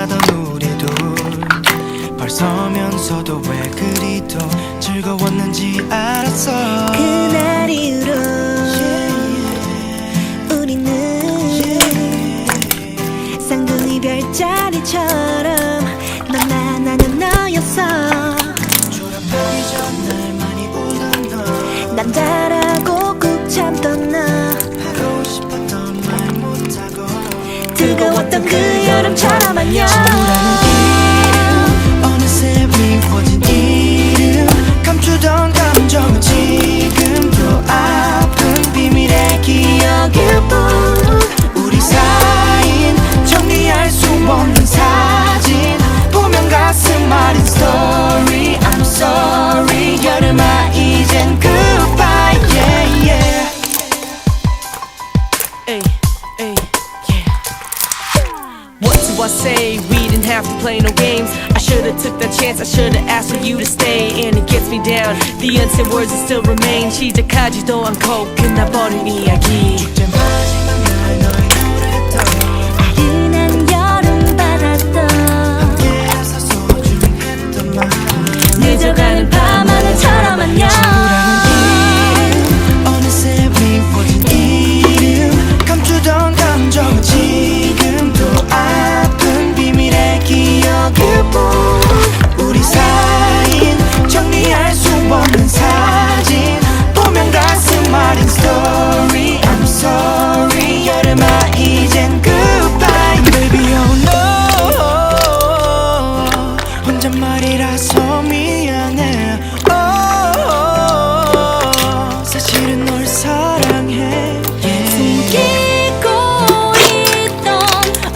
혼나던 우리 둘 벌서면서도 왜 그리도 즐거웠는지 알았어. 그날 이후로 우리는 쌍둥이 별자리처럼 너나 나는 너였어. 졸업하기 전 날 많이 울던 너, 남자라고 꾹 참던 너, 하고 싶었던 말 못하고 뜨거웠던 그 여름처럼 안녕. 친구라는 이름 어느새 미워진 이름, 감추던 감정은 지금도 아픈 비밀의 기억일 뿐. 우리 사이인 정리할 수 없는 사진 보면 가슴 아린 story. I'm sorry 여름아 이젠 goodbye. Yeah, yeah. Ay, ay, yeah. What do I say? We didn't have to play no games. I should've took that chance. I should've asked for you to stay. And it gets me down. The unsaid words that still remain. 시작하지도 않고 끝나버린 이야기. 이젠 마지막 날 너의 노래도 아른한 여름바다도 함께해서 소중했던 말. 늦어가는 밤하늘처럼 안녕. 친구라는 이름 어느새 미워진 이름, 감추던 감정은 지금도 아픈 비밀의 기억일 뿐. 우리 사이인 정리할 수 없는 사진 보면 가슴 아린 story. I'm sorry 여름아 이젠 goodbye. Baby oh no 혼잣말이라서 미안해. oh, 사실은 널 사랑해. 숨기고 있던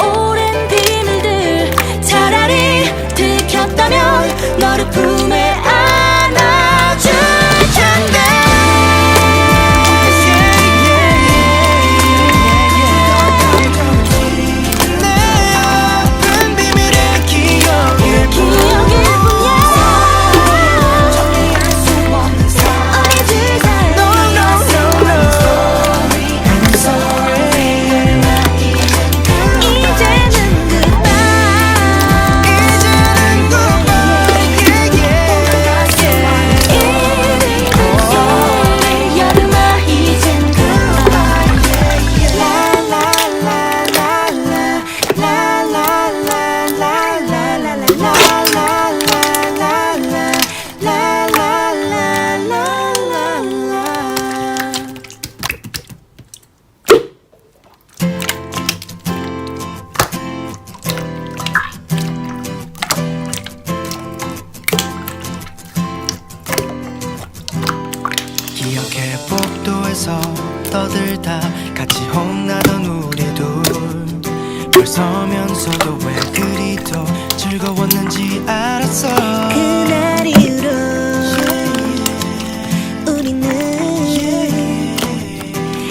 오랜 비밀들 차라리 들켰다면 너를 품에 안아줄 텐데. 내 아픈 비밀의 기억일 뿐. 기억일 뿐이야. 정리할 수 없는 사랑. 잊을 사람. No no no no I'm sorry 이제는 goodbye. 이제는 goodbye. Yeah, yeah, yeah. 이제는 여름아 이젠 goodbye. 기억해 복도에서 떠들다 같이 혼나던 우리 둘 벌서면서도 왜 그리도 즐거웠는지 알았어. 그날 이후로 우리는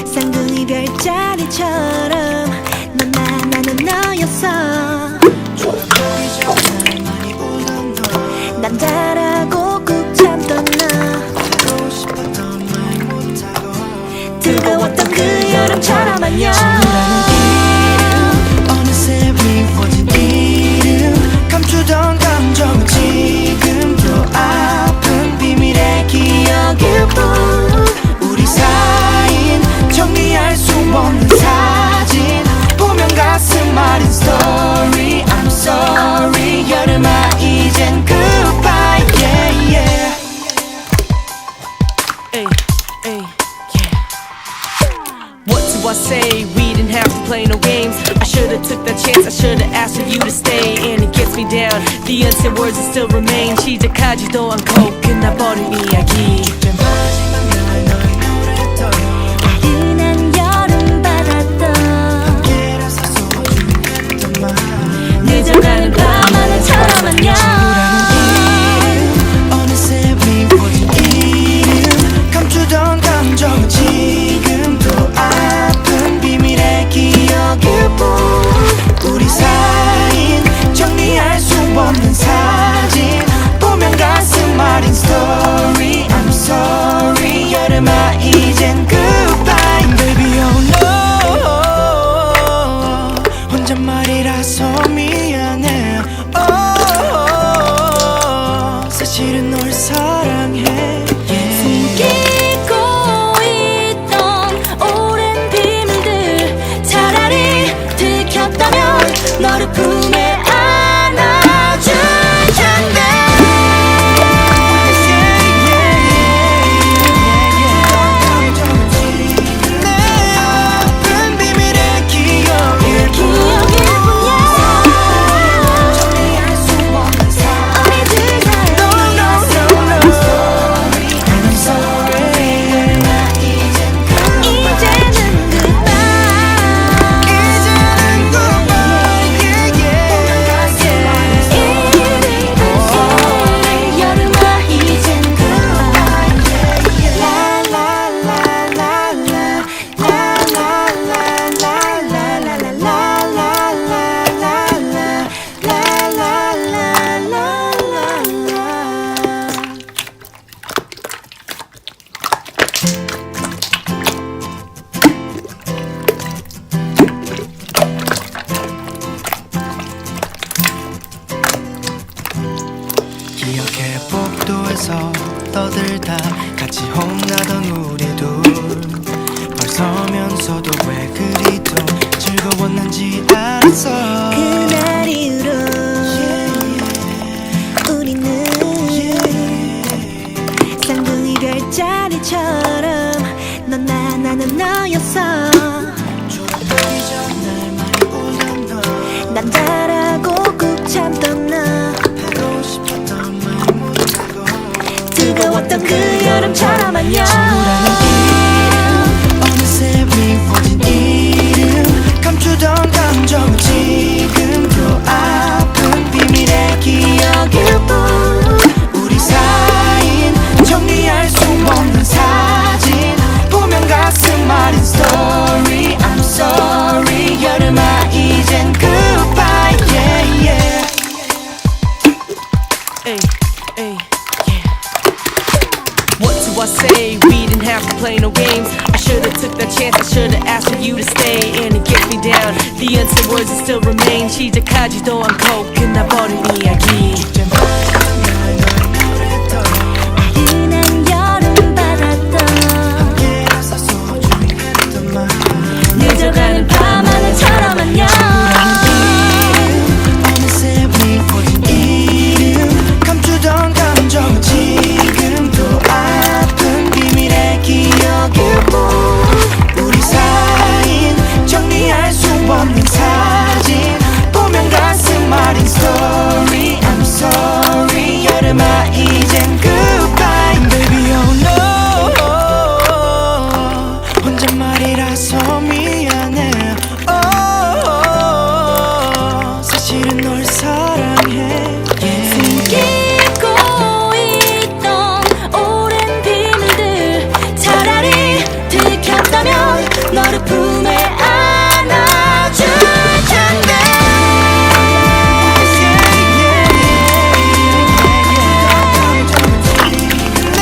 쌍둥이 별자리처럼 너나 나는 너였어. 졸업하기 전 날 많이 울던 너, 남자라고 꾹 참던 너, 하고 싶었던 말 못하고 뜨거웠던 그 여름처럼 안녕. 친구라는 이름 어느새 미워진 이름, 감추던 감정은 지금도 아픈 비밀의 기억일 뿐. 우리 사이인 정리할 수 없는 사진 보면 가슴 아린 story. I'm sorry 여름아 이젠 goodbye. Yeah, yeah. Ay, ay, yeah. What do I say? We didn't have to play no games. I should've took that chance. I should've asked for you to stay. And it gets me down. The unsaid words that still remain. 시작하지도 않고 끝나버린 이야기. 이젠 마지막 날 너의 노래도 아른한 여름바다도 함께라서 소중했던 말. 늦어가는 밤하늘처럼 안녕. 친구라는 이름 어느새 미워진 이름, 감추던 감정은 지금도 아픈 비밀의 기억일 뿐. 우리 사이인 정리할 수 없는 사진 보면 가슴 아린 story. I'm sorry 복도에서 떠들다 같이 혼나던 우리 둘 벌서면서도 왜 그리도 즐거웠는지 알았어. 그날 이후로 우리는 쌍둥이 별자리처럼 넌 나 나는 너였어. 졸업하기 전 날 많이 울던 난 잘하고 꾹 참던 너 하고 싶었던 말 못하고 뜨거웠던 그 여름처럼 안녕. 친구라는 이름 어느새 미워진 이름 감추던 감정은 지금도 아픈 비밀의 기억일 뿐. 우리 사이인 정리할 수 없는 사진 보면 가슴 아린 story. I'm sorry 여름아 이젠 goodbye yeah yeah. Ay, ay, yeah. What do I say? We didn't have to play no games. I should've took that chance. I should've asked for you to stay. And it gets me down. The unsaid words that still remain. 시작하지도 않고 끝나버린 이야기. 지난 여름 받았던 늦어가는 밤하늘처럼 안녕. 어느새 미워진 이름 감추던 감정은 지금도 아픈 비밀의 기억일 뿐. 우리 사이인 정리할 수 없는 사진 보면 가슴 아린 story. I'm sorry 여름아 이젠 goodbye baby oh no. 혼잣말이라서 미안해 사실은 널 사랑해 숨기고 있던 오랜 비밀들 차라리 들켰다면 너를 품에 안아줄 텐데. 내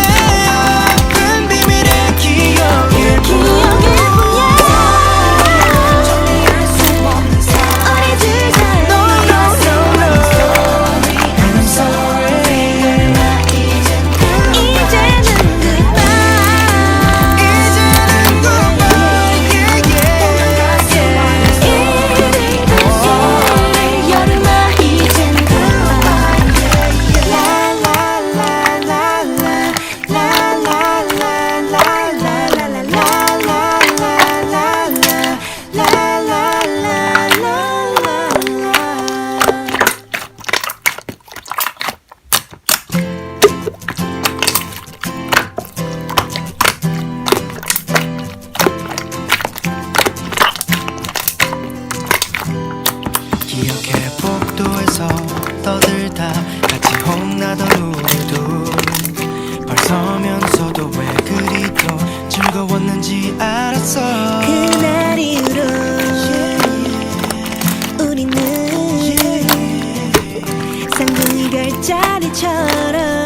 아픈 비밀의 기억일 뿐. 기억일 뿐이야. 정리할 수 없는 사랑 우리 둘 사이 No no no no And I'm sorry 여름아 이젠 이제는 goodbye. 이제는 goodbye yeah yeah. 여름아 이젠 goodbye. 기억해 복도에서 떠들다 같이 혼나던 우리도 벌서면서도 왜 그리도 즐거웠는지 알았어. 그날 이후로 우리는 쌍둥이 별자리처럼